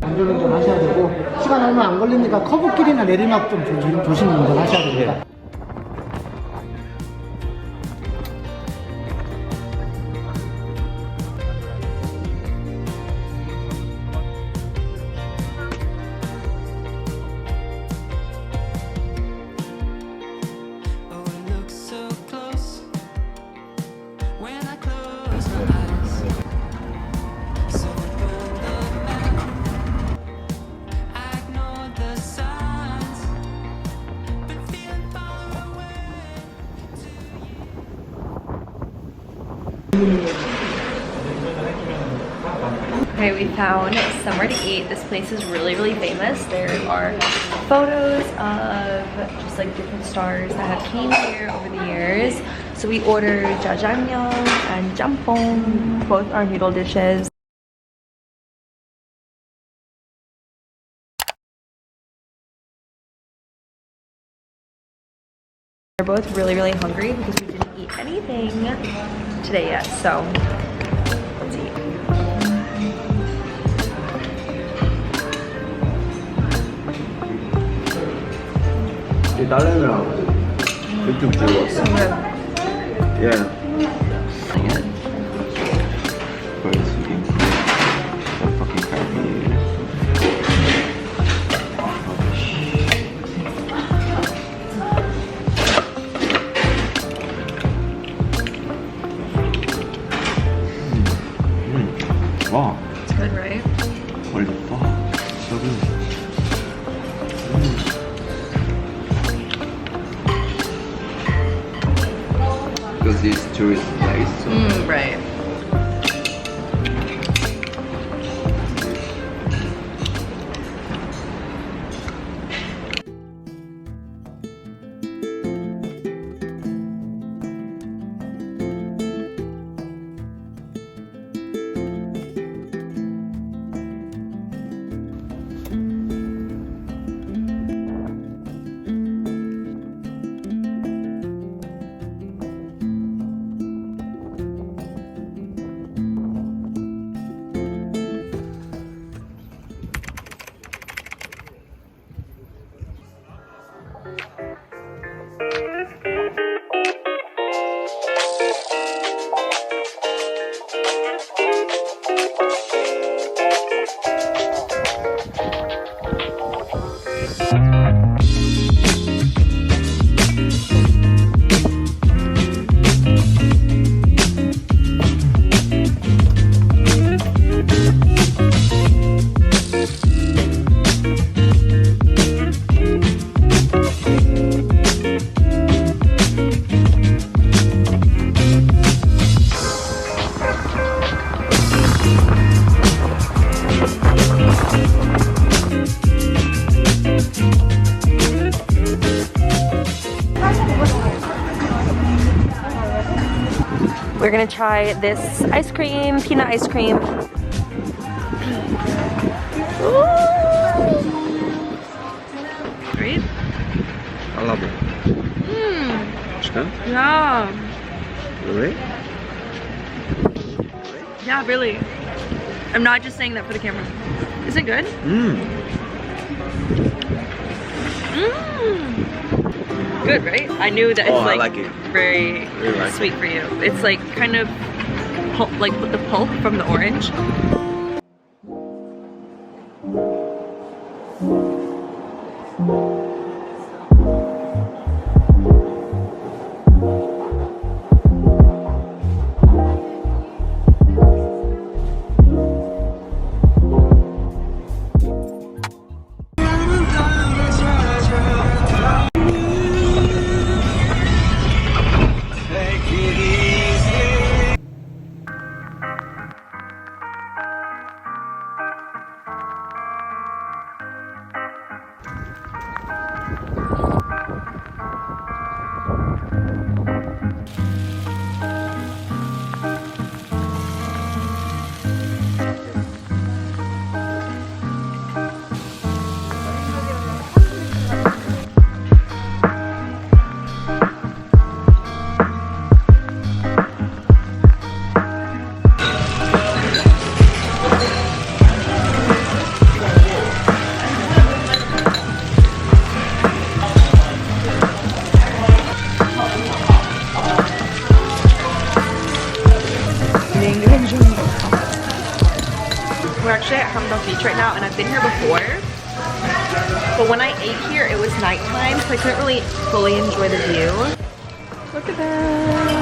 안전운전 하셔야 되고 시간 얼마 안 걸리니까 커브길이나 내리막 좀 조심 운전하셔야 됩니다. Okay, we found somewhere to eat. This place is really famous. There are photos of just like different stars that have came here over the years. So we ordered jjajangmyeon and jampong. Both are noodle dishes. We're both really hungry because we didn't eat anything today yet. So let's eat. 이 딸내미랑 육즙 찍어왔어. 예. 와. It's good, right? 걸렸다. 저기. Because it's tourist place. So. Right. We're gonna try this ice cream, peanut ice cream. Great. I love it. Chicken? Yeah. Really? Yeah, really. I'm not just saying that for the camera. Is it good? Good, right? I knew that it's I like it. very Really like sweet for you. It's like kind of like the pulp from the orange. before. But when I ate here, it was nighttime, so I couldn't really fully enjoy the view. Look at that.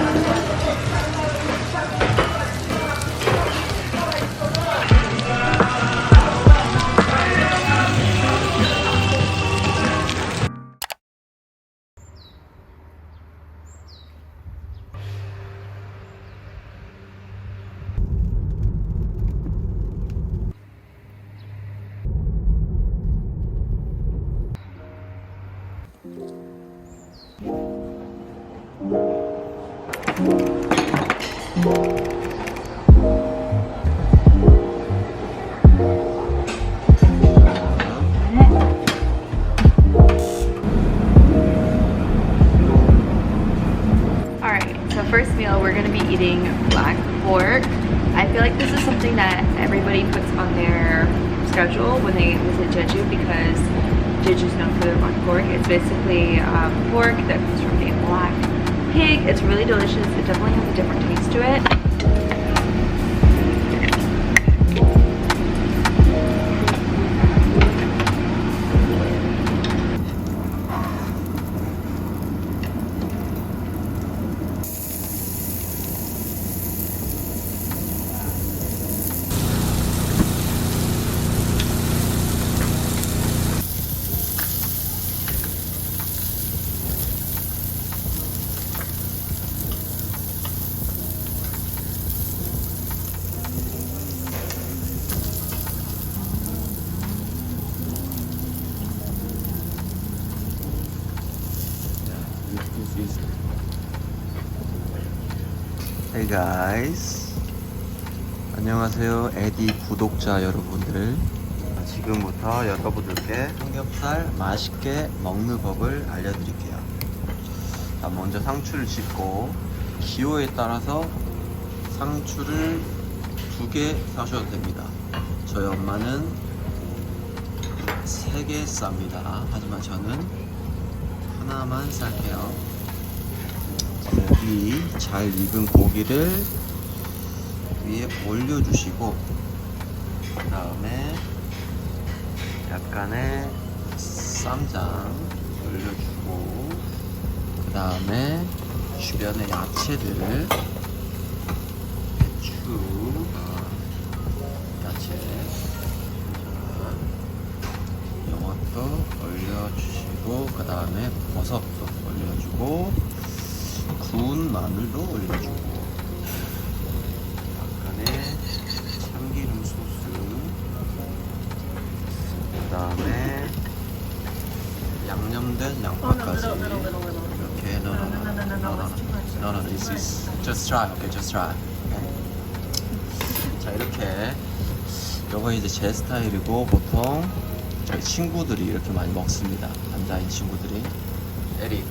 First meal, we're gonna be eating black pork. I feel like this is something that everybody puts on their schedule when they visit Jeju because Jeju's known for their black pork. It's basically pork that comes from a black pig. It's really delicious. It definitely has a different taste to it. Hey guys, 안녕하세요 에디 구독자 여러분들. 지금부터 여러분들께 삼겹살 맛있게 먹는 법을 알려드릴게요. 자, 먼저 상추를 씻고 기호에 따라서 상추를 2개 사셔도 됩니다. 저희 엄마는 3개 쌉니다. 하지만 저는 하나만 살게요. 여기 잘 익은 고기를 위에 올려주시고 그 다음에 약간의 쌈장 올려주고 그 다음에 주변에 야채들 배추, 야채 이것도 올려주시고 그 다음에 버섯도 올려주고 구운 마늘도 올려주고 약간의 참기름 소스 그 다음에 양념된 양파까지 이렇게 No, this is just try, okay, just try. Okay. 자, 이렇게 요거 이제 제 스타일이고 보통 저희 친구들이 이렇게 많이 먹습니다. 남자인 친구들이. 에릭.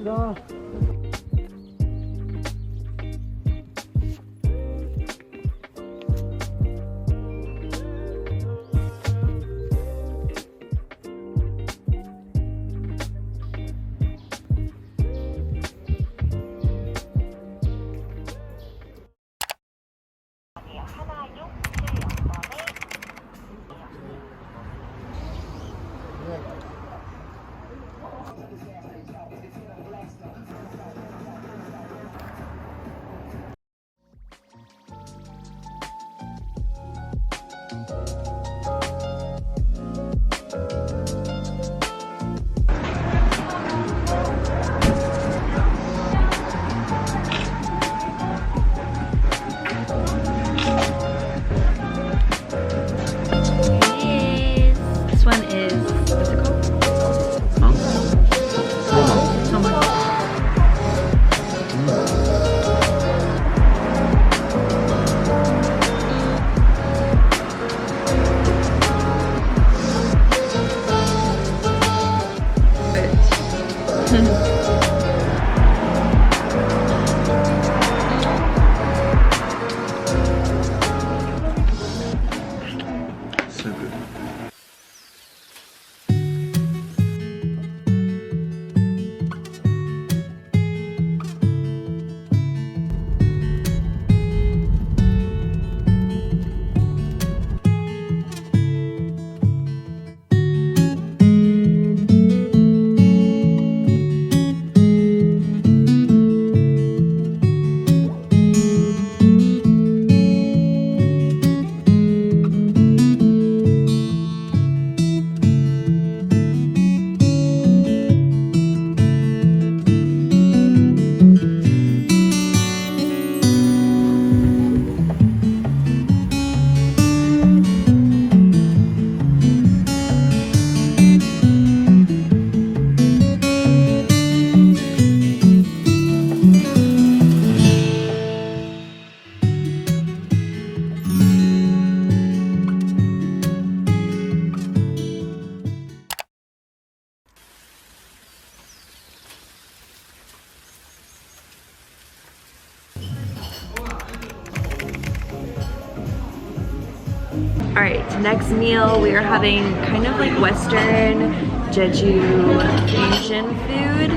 갑시다. So good. Alright, next meal we are having kind of like Western Jeju fusion food.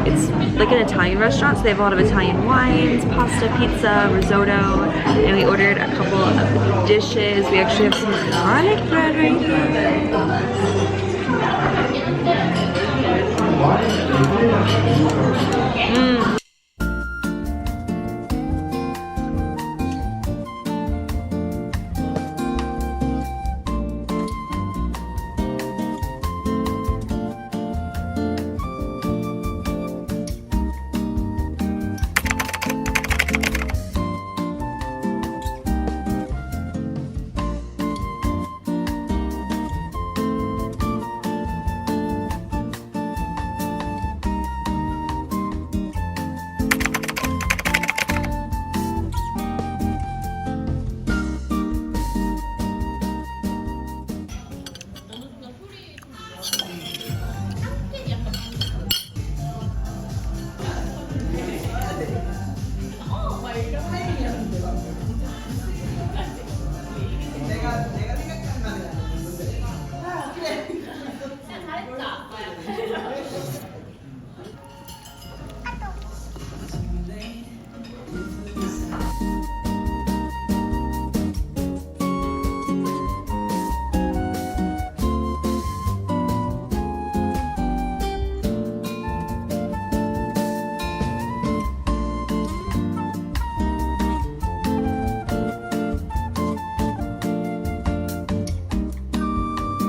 It's like an Italian restaurant, so they have a lot of Italian wines, pasta, pizza, risotto, and we ordered a couple of dishes. We actually have some garlic bread right here.